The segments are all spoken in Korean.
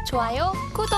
좋아요, 구독!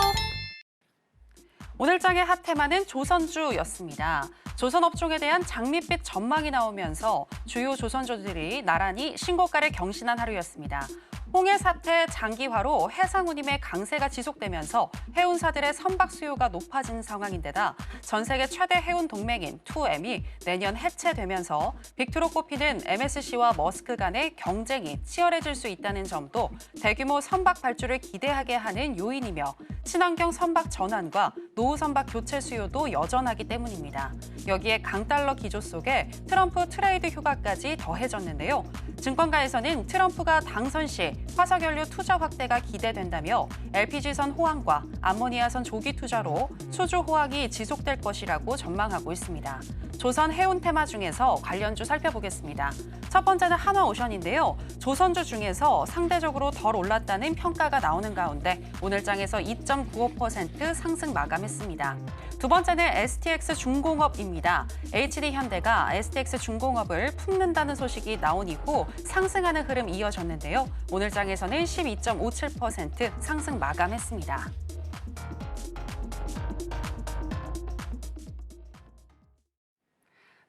오늘 장의 핫 테마는 조선주였습니다. 조선업종에 대한 장밋빛 전망이 나오면서 주요 조선주들이 나란히 신고가를 경신한 하루였습니다. 홍해 사태 장기화로 해상 운임의 강세가 지속되면서 해운사들의 선박 수요가 높아진 상황인데다 전 세계 최대 해운 동맹인 2M이 내년 해체되면서 빅2로 꼽히는 MSC와 머스크 간의 경쟁이 치열해질 수 있다는 점도 대규모 선박 발주를 기대하게 하는 요인이며 친환경 선박 전환과 노후 선박 교체 수요도 여전하기 때문입니다. 여기에 강달러 기조 속에 트럼프 트레이드 휴가까지 더해졌는데요. 증권가에서는 트럼프가 당선 시 화석연료 투자 확대가 기대된다며 LPG선 호황과 암모니아선 조기 투자로 수주 호황이 지속될 것이라고 전망하고 있습니다. 조선 해운 테마 중에서 관련주 살펴보겠습니다. 첫 번째는 한화오션인데요. 조선주 중에서 상대적으로 덜 올랐다는 평가가 나오는 가운데 오늘 장에서 2.95% 상승 마감했습니다. 두 번째는 STX 중공업입니다. HD현대가 STX 중공업을 품는다는 소식이 나온 이후 상승하는 흐름 이어졌는데요. 오늘 장에서는 12.57% 상승 마감했습니다.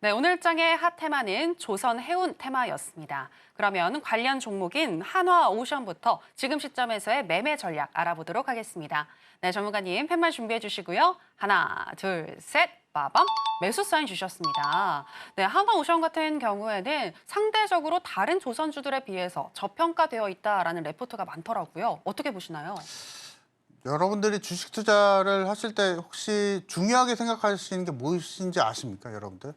네, 오늘 장의 핫 테마는 조선 해운 테마였습니다. 그러면 관련 종목인 한화오션부터 지금 시점에서의 매매 전략 알아보도록 하겠습니다. 네, 전문가님 팻말 준비해 주시고요. 하나, 둘, 셋, 빠밤! 매수 사인 주셨습니다. 네, 한화오션 같은 경우에는 상대적으로 다른 조선주들에 비해서 저평가되어 있다라는 레포트가 많더라고요. 어떻게 보시나요? 여러분들이 주식 투자를 하실 때 혹시 중요하게 생각하시는 게 무엇인지 아십니까, 여러분들?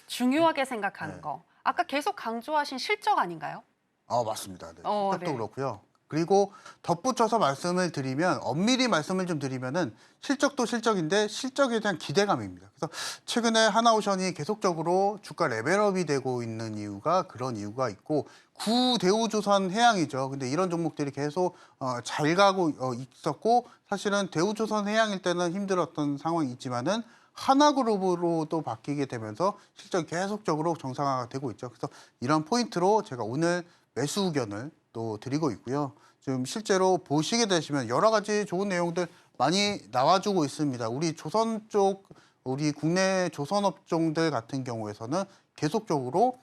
중요하게 생각하는 네. 거. 아까 계속 강조하신 실적 아닌가요? 맞습니다. 네. 실적도 네. 그렇고요. 그리고 덧붙여서 말씀을 드리면 엄밀히 말씀을 좀 드리면은 실적도 실적인데 실적에 대한 기대감입니다. 그래서 최근에 하나오션이 계속적으로 주가 레벨업이 되고 있는 이유가 그런 이유가 있고 구대우조선 해양이죠. 근데 이런 종목들이 계속 잘 가고 있었고 사실은 대우조선 해양일 때는 힘들었던 상황이 있지만은 하나그룹으로 또 바뀌게 되면서 실적이 계속적으로 정상화가 되고 있죠. 그래서 이런 포인트로 제가 오늘 매수 의견을 또 드리고 있고요. 지금 실제로 보시게 되시면 여러 가지 좋은 내용들 많이 나와주고 있습니다. 우리 조선 쪽, 우리 국내 조선업종들 같은 경우에서는 계속적으로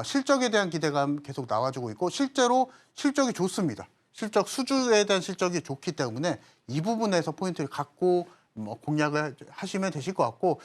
실적에 대한 기대감 계속 나와주고 있고 실제로 실적이 좋습니다. 실적 수주에 대한 실적이 좋기 때문에 이 부분에서 포인트를 갖고 공략을 하시면 되실 것 같고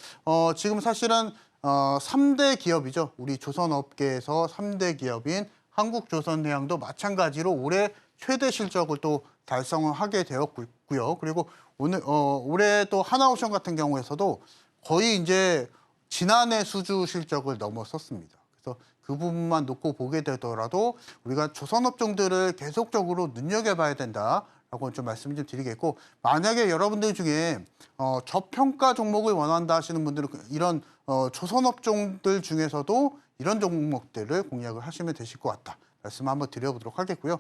지금 사실은 3대 기업이죠. 우리 조선업계에서 3대 기업인 한국조선해양도 마찬가지로 올해 최대 실적을 또 달성하게 되었고요. 그리고 오늘 올해 또 하나오션 같은 경우에서도 거의 이제 지난해 수주 실적을 넘어섰습니다. 그래서 그 부분만 놓고 보게 되더라도 우리가 조선업종들을 계속적으로 눈여겨봐야 된다라고 좀 말씀 좀 드리겠고 만약에 여러분들 중에 저평가 종목을 원한다 하시는 분들은 이런 조선업종들 중에서도 이런 종목들을 공략을 하시면 되실 것 같다. 말씀 한번 드려보도록 하겠고요.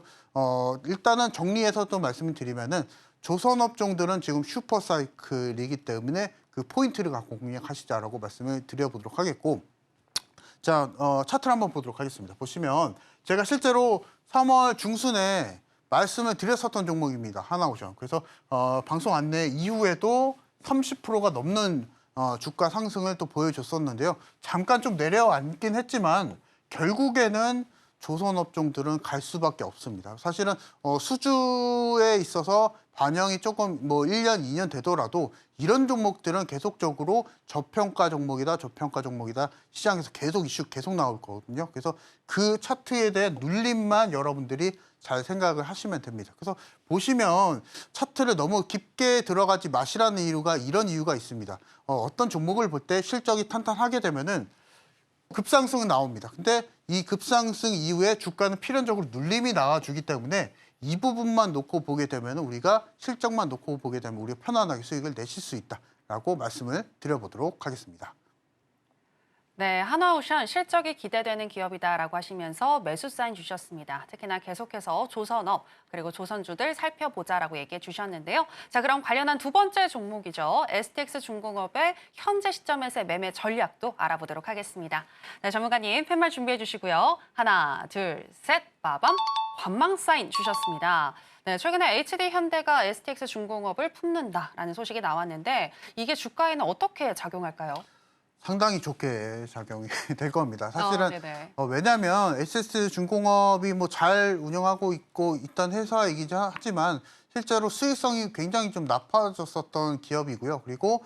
일단은 정리해서 또 말씀을 드리면은 조선업종들은 지금 슈퍼사이클이기 때문에 그 포인트를 갖고 공략하시자라고 말씀을 드려보도록 하겠고 자, 차트를 한번 보도록 하겠습니다. 보시면 제가 실제로 3월 중순에 말씀을 드렸었던 종목입니다. 하나오션. 그래서 방송 안내 이후에도 30%가 넘는 주가 상승을 또 보여줬었는데요. 잠깐 좀 내려앉긴 했지만 결국에는 조선업종들은 갈 수밖에 없습니다. 사실은 수주에 있어서 반영이 조금 1년, 2년 되더라도 이런 종목들은 계속적으로 저평가 종목이다, 저평가 종목이다 시장에서 계속 이슈 계속 나올 거거든요. 그래서 그 차트에 대한 눌림만 여러분들이 잘 생각을 하시면 됩니다. 그래서 보시면 차트를 너무 깊게 들어가지 마시라는 이유가 이런 이유가 있습니다. 어떤 종목을 볼 때 실적이 탄탄하게 되면은 급상승은 나옵니다. 근데 이 급상승 이후에 주가는 필연적으로 눌림이 나와주기 때문에 이 부분만 놓고 보게 되면 우리가 실적만 놓고 보게 되면 우리가 편안하게 수익을 내실 수 있다라고 말씀을 드려보도록 하겠습니다. 네, 한화오션 실적이 기대되는 기업이다라고 하시면서 매수 사인 주셨습니다. 특히나 계속해서 조선업 그리고 조선주들 살펴보자라고 얘기해 주셨는데요. 자, 그럼 관련한 두 번째 종목이죠. STX 중공업의 현재 시점에서의 매매 전략도 알아보도록 하겠습니다. 네, 전문가님 팻말 준비해 주시고요. 하나, 둘, 셋, 빠밤! 관망 사인 주셨습니다. 네, 최근에 HD 현대가 STX 중공업을 품는다라는 소식이 나왔는데 이게 주가에는 어떻게 작용할까요? 상당히 좋게 작용이 될 겁니다. 사실은 네네. 왜냐하면 SS 중공업이 뭐 잘 운영하고 있고 있던 회사이긴 하지만 실제로 수익성이 굉장히 좀 나빠졌었던 기업이고요. 그리고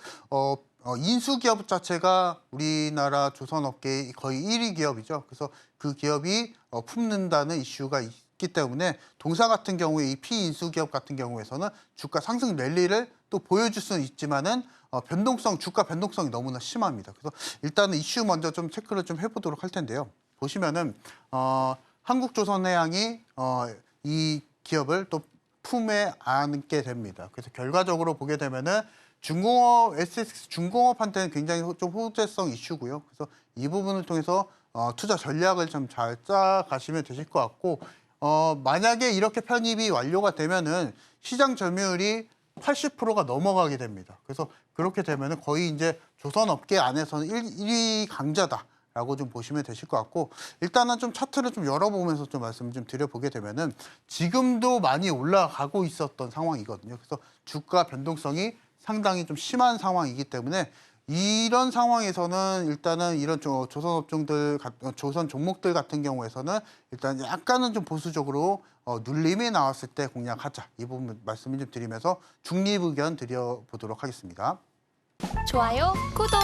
인수 기업 자체가 우리나라 조선업계의 거의 1위 기업이죠. 그래서 그 기업이 품는다는 이슈가 있기 때문에 동사 같은 경우에 이 피인수 기업 같은 경우에서는 주가 상승 랠리를 또 보여줄 수는 있지만은 주가 변동성이 너무나 심합니다. 그래서 일단은 이슈 먼저 좀 체크를 좀 해보도록 할 텐데요. 보시면은 한국조선해양이 이 기업을 또 품에 안게 됩니다. 그래서 결과적으로 보게 되면은 SX 중공업한테는 굉장히 좀 호재성 이슈고요. 그래서 이 부분을 통해서 투자 전략을 좀 잘 짜가시면 되실 것 같고, 만약에 이렇게 편입이 완료가 되면은 시장 점유율이 80%가 넘어가게 됩니다. 그래서 그렇게 되면은 거의 이제 조선업계 안에서는 1위 강자다라고 좀 보시면 되실 것 같고, 일단은 좀 차트를 좀 열어보면서 좀 말씀을 좀 드려보게 되면은 지금도 많이 올라가고 있었던 상황이거든요. 그래서 주가 변동성이 상당히 좀 심한 상황이기 때문에 이런 상황에서는 일단은 이런 조선 종목들 같은 경우에서는 일단 약간은 좀 보수적으로 눌림이 나왔을 때 공략하자. 이 부분 말씀을 좀 드리면서 중립 의견 드려보도록 하겠습니다. 좋아요, 구독!